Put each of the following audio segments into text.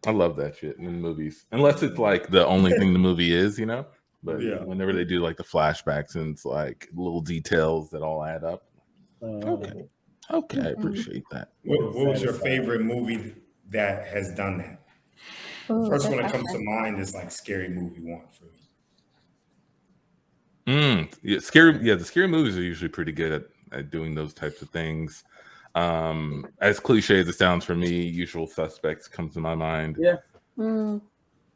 I love that shit in movies, unless it's like the only thing the movie is, But whenever they do like the flashbacks and it's like little details that all add up. Okay, I appreciate that. What was your favorite movie that has done that? The first one that comes to mind is like Scary Movie 1 for me. The scary movies are usually pretty good at doing those types of things. As cliche as it sounds for me, Usual Suspects comes to my mind. Yeah.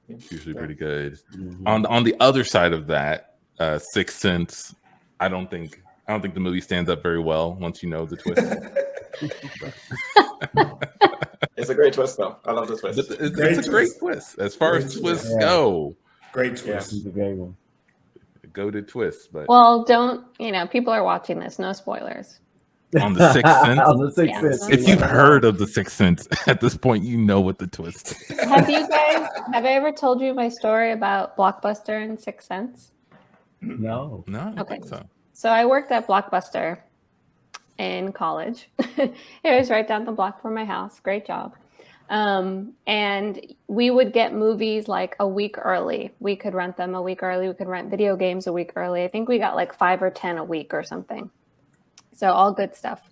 It's usually pretty good. On the other side of that, Sixth Sense, I don't think the movie stands up very well once you know the twist. It's a great twist, though. I love the twist. It's a great twist. As far as twists go, great twist. It's a great one. Go to twist, but don't people are watching this. No spoilers. On the Sixth Sense. On the Sixth Sense. If you've heard of the Sixth Sense at this point, you know what the twist is. Have I ever told you my story about Blockbuster and Sixth Sense? No. I don't think so. So I worked at Blockbuster in college. It was right down the block from my house. Great job. And we would get movies like a week early. We could rent them a week early. We could rent video games a week early. I think we got like 5 or 10 a week or something. So all good stuff.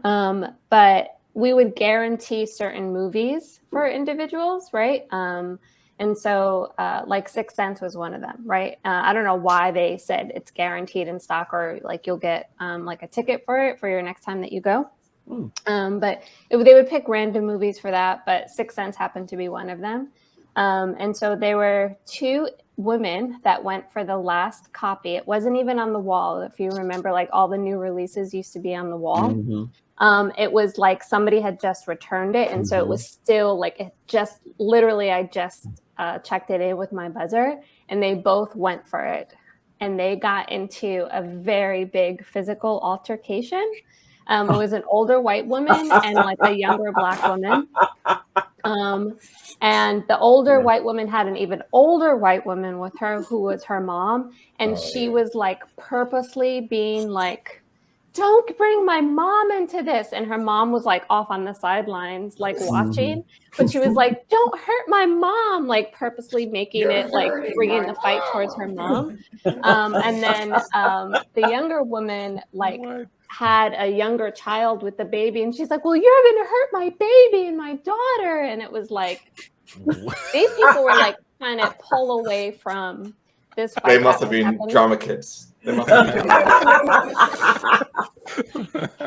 But we would guarantee certain movies for individuals, right? And so like Sixth Sense was one of them, right? I don't know why they said it's guaranteed in stock or like you'll get like a ticket for it for your next time that you go. But they would pick random movies for that, but Sixth Sense happened to be one of them. And so there were 2 women that went for the last copy. It wasn't even on the wall. If you remember, like all the new releases used to be on the wall. It was like somebody had just returned it. And so it was still like, I just checked it in with my buzzer and they both went for it. And they got into a very big physical altercation. It was an older white woman and like a younger Black woman. And the older white woman had an even older white woman with her who was her mom. And she was like purposely being like, don't bring my mom into this. And her mom was like off on the sidelines, like watching. But she was like, don't hurt my mom, like purposely making it like bringing the fight towards her mom. And then the younger woman like had a younger child with the baby. And she's like, well, you're going to hurt my baby and my daughter. And it was like, these people were like trying to pull away from this fight. They must have been drama kids. They must have been.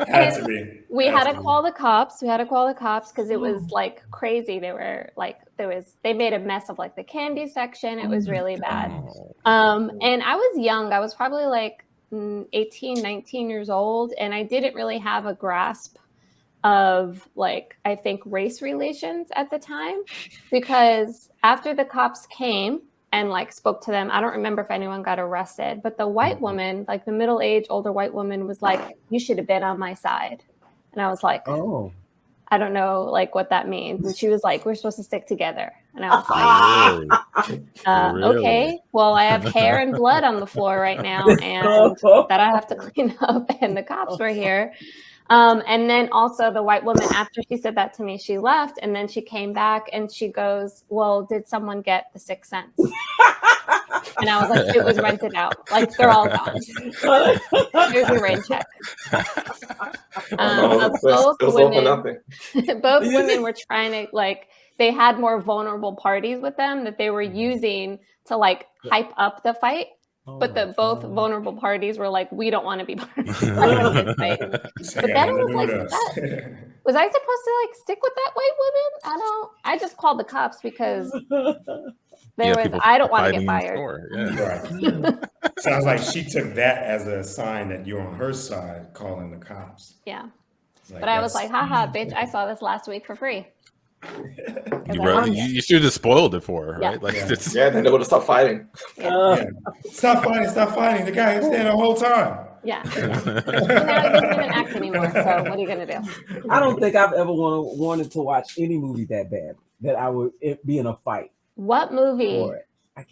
Had to be. We had to call the cops. Because it was like crazy. They were like, they made a mess of like the candy section. It was really bad. And I was young. I was probably like 18, 19 years old. And I didn't really have a grasp of like, I think race relations at the time, because after the cops came and like spoke to them, I don't remember if anyone got arrested, but the white woman, like the middle-aged older white woman was like, you should have been on my side. And I was like, oh, I don't know like what that means. And she was like, we're supposed to stick together. And I was like, Really? Okay, well, I have hair and blood on the floor right now and that I have to clean up, and the cops were here. And then also the white woman, after she said that to me, she left, and then she came back and she goes, well, did someone get the Sixth Sense? And I was like, it was rented out. Like, they're all gone. Here's your rain check. Both women were trying to, like, they had more vulnerable parties with them that they were using to, like, hype up the fight. But both vulnerable parties were like, we don't want to be part of this fight. But then it was like, was I supposed to like stick with that white woman? I just called the cops because I don't want to get fired. Sounds like she took that as a sign that you're on her side calling the cops. Yeah. Like, but I was like, haha, bitch, I saw this last week for free. You should have spoiled it for her, right? Like, then they would have stopped fighting. Stop fighting. The guy was there the whole time. Yeah. He doesn't even act anymore. So what are you gonna do? I don't think I've ever wanted to watch any movie that bad that I would be in a fight. What movie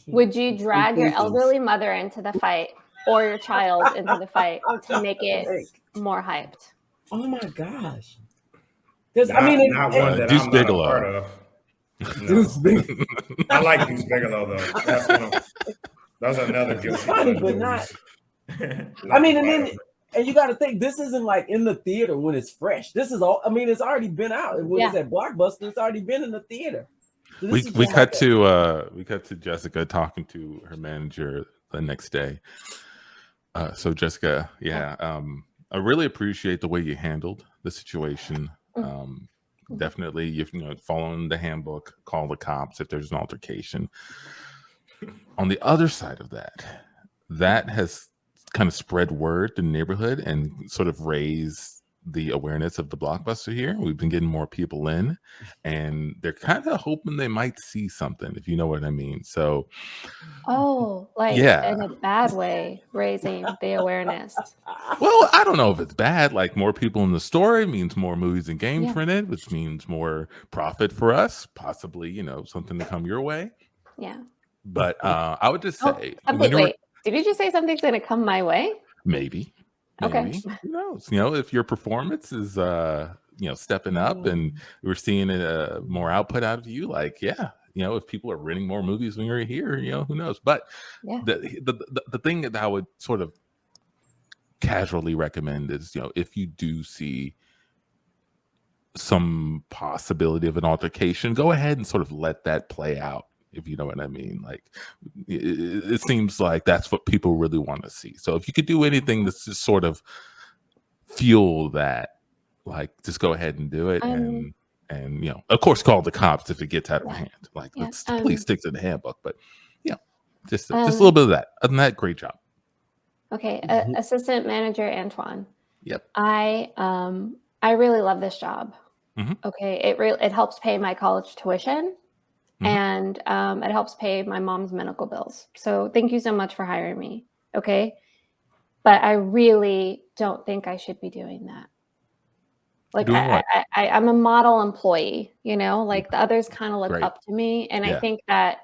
would you drag your elderly mother into the fight or your child into the fight to make it more hyped? Oh my gosh. Not one that Deuce I'm Bigelow. not a part of. No. Deuce Bigelow. I like Deuce Bigelow though. That's another guilty funny, but not. I mean, and you got to think this isn't like in the theater when it's fresh. This is all. I mean, it's already been out. When it's at Blockbuster, it's already been in the theater. So we cut to Jessica talking to her manager the next day. So Jessica, I really appreciate the way you handled the situation. Definitely, following the handbook, call the cops if there's an altercation. On the other side of that has kind of spread word to the neighborhood and sort of raised the awareness of the Blockbuster here. We've been getting more people in, and they're kind of hoping they might see something, if you know what I mean. So, in a bad way, raising the awareness. Well, I don't know if it's bad. Like, more people in the store means more movies and games printed, which means more profit for us. Possibly, something to come your way. Yeah. But I would just say, wait, did you just say something's going to come my way? Maybe. Okay. Who knows? If your performance is stepping up and we're seeing more output out of you, if people are renting more movies when you're here, who knows? But the thing that I would sort of casually recommend is, if you do see some possibility of an altercation, go ahead and sort of let that play out. If you know what I mean. Like, it seems like that's what people really want to see. So if you could do anything that's just sort of fuel that, like, just go ahead and do it. And of course, call the cops if it gets out of hand. Like, let's please stick to the handbook. But just a little bit of that. Other than that, great job. Okay. Assistant manager Antoine. Yep. I really love this job. Okay. It helps pay my college tuition. And it helps pay my mom's medical bills. So thank you so much for hiring me. Okay. But I really don't think I should be doing that. Like, I'm a model employee, like the others kind of look up to me. And I think that,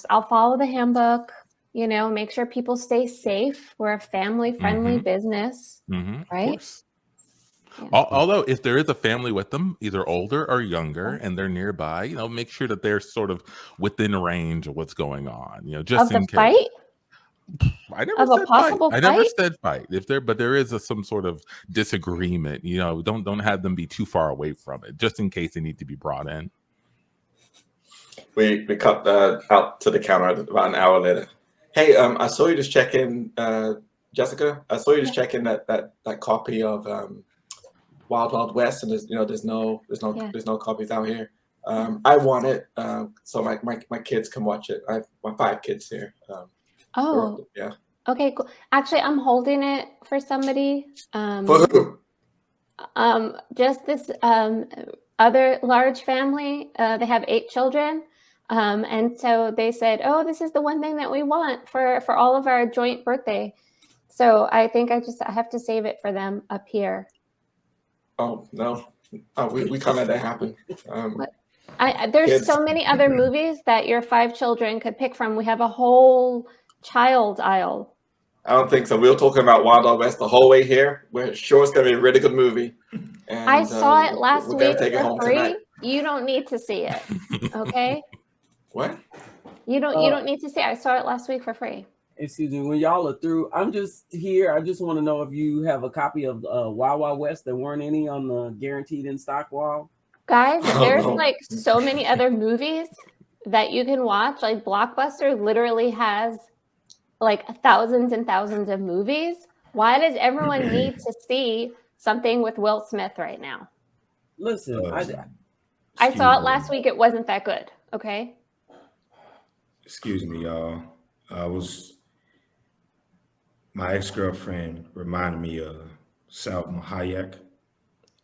I'll follow the handbook, make sure people stay safe. We're a family friendly business, right? Of course. Although if there is a family with them, either older or younger, and they're nearby, make sure that they're sort of within range of what's going on. Just in case. Fight? I never said fight. But there is some sort of disagreement. Don't have them be too far away from it, just in case they need to be brought in. We cut out to the counter about an hour later. Hey, I saw you just check in, Jessica. I saw you just check in that copy of Wild Wild West, and there's no copies out here. I want it, so my kids can watch it. I have my 5 kids here. Yeah. Okay, cool. Actually, I'm holding it for somebody. For who? Just this other large family. They have 8 children. And so they said, "Oh, this is the one thing that we want for all of our joint birthday." So I think I have to save it for them up here. Oh no, we can't let that happen. There's kids. So many other movies that your 5 children could pick from. We have a whole child aisle. I don't think so. We were talking about Wild Wild West the whole way here. We're sure it's going to be a really good movie. And, I saw it last week for free. Tonight. You don't need to see it, okay? What? You don't need to see it. I saw it last week for free. Excuse me, when y'all are through, I'm just here. I just want to know if you have a copy of Wild Wild West. There weren't any on the guaranteed in stock wall. Guys, there's like so many other movies that you can watch. Like Blockbuster literally has like thousands and thousands of movies. Why does everyone need to see something with Will Smith right now? Listen, I saw it last week. It wasn't that good. Okay. Excuse me, y'all. My ex-girlfriend reminded me of Salma Hayek,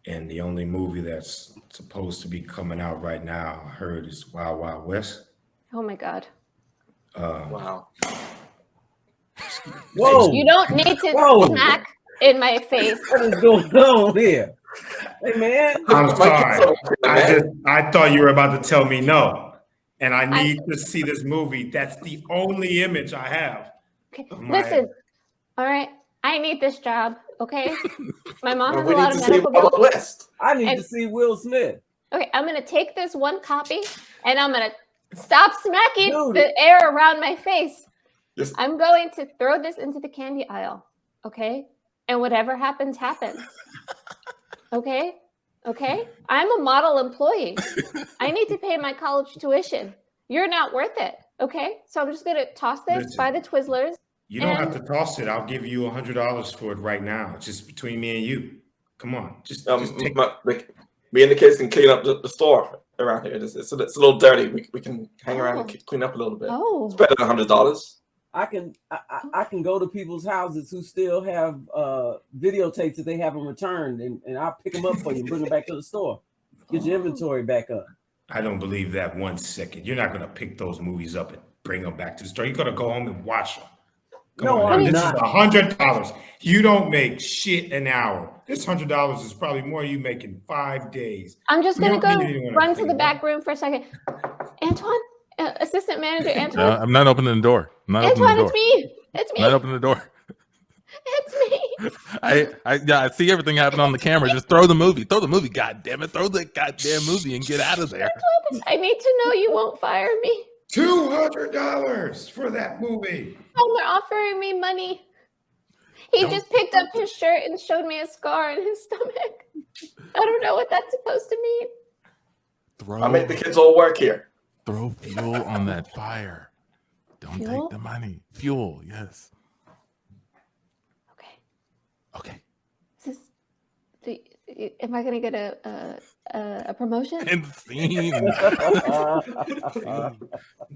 and the only movie that's supposed to be coming out right now, I heard, is Wild Wild West. Oh my God. Wow. Whoa. You don't need to smack in my face. What is going on here? Hey, man. I'm sorry. I thought you were about to tell me no. And I need to see this movie. That's the only image I have. Okay. Listen, all right. I need this job, okay? My mom has a lot of medical bills. I need to see Will Smith. Okay, I'm gonna take this one copy and I'm gonna stop smacking Dude. the air around my face. Yes. I'm going to throw this into the candy aisle. Okay, and whatever happens, happens. Okay. Okay, I'm a model employee. I need to pay my college tuition. You're not worth it. Okay, so I'm just gonna toss this by the Twizzlers. You don't have to toss it. I'll give you $100 for it right now. It's just between me and you. Come on, just take me and the kids can clean up the store around here. It's a little dirty. We can hang around and clean up a little bit. Oh, It's better than $100. I can go to people's houses who still have videotapes that they haven't returned, and I'll pick them up for you and bring them back to the store. Get your inventory back up. I don't believe that 1 second. You're not gonna pick those movies up and bring them back to the store. You're gonna go home and watch them. I'm this not. is $100. You don't make shit an hour. This $100 is probably more you make in 5 days. I'm just You gonna don't go need anyone to run to clean the it back up. room for a second. Antoine, assistant manager Antoine. I'm not opening the door. I'm not opening Antoine, the it's door. me. It's I'm not me. opening the door. It's me. I see everything happen on the camera. Just throw the movie. Throw the movie. God damn it. Throw the goddamn movie and get out of there. I need to know you won't fire me. $200 for that movie. Oh, they're offering me money. He just picked up his shirt and showed me a scar in his stomach. I don't know what that's supposed to mean. I make the kids all work here. Throw fuel on that fire. Don't Fuel? take the money. Fuel, yes. Okay. Okay. Am I gonna get a promotion? And scene. That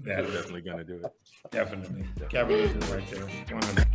Definitely gonna do it. definitely. Capitalism right there. 100.